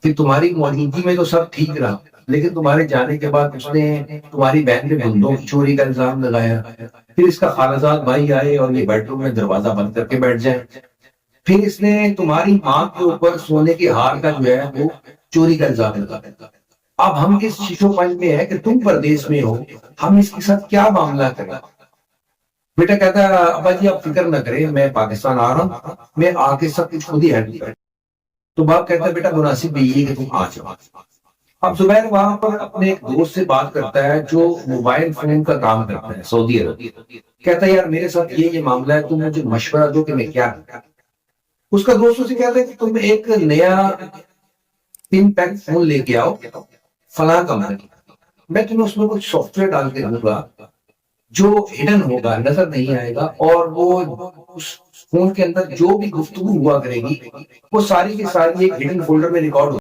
کہ تمہاری موجودگی میں تو سب ٹھیک رہا، لیکن تمہارے جانے کے بعد اس نے تمہاری بہن پہ بندوق کی چوری کا الزام لگایا، پھر اس کا خالصات بھائی آئے اور یہ بیڈ روم میں دروازہ بند کر کے بیٹھ جائے، پھر اس نے تمہاری ماں کے اوپر سونے کے ہار کا جو ہے وہ چوری کا الزام لگایا۔ اب ہم اس شیشو پنج میں ہے کہ تم پردیش میں ہو، ہم اس کے ساتھ کیا معاملہ کریں؟ بیٹا کہتا ہے ابا جی آپ فکر نہ کریں، میں پاکستان آ رہا ہوں، میں آ کے سب کچھ خود ہی ہینڈل کروں۔ تو باپ کہتا ہے بیٹا مناسب بھی یہ کہ تم آ جاؤ۔ اب زبیر وہاں پر اپنے ایک دوست سے بات کرتا ہے جو موبائل فون کا کام کرتا ہے سعودی عرب۔ کہتا ہے یار میرے ساتھ یہ معاملہ ہے، تم مجھے مشورہ دو کہ میں کیا کروں۔ اس کا دوست اسے کہتا ہے کہ تم ایک نیا پن پیک فون لے کے آؤ فلاں کمپنی، میں تمہیں اس میں کچھ سافٹ ویئر ڈال کے دوں گا جو ہڈن ہوگا، نظر نہیں آئے گا، اور وہ اس فون کے اندر جو بھی گفتگو ہوا کرے گی وہ ساری کی ساری ایک ہڈن فولڈر میں ریکارڈ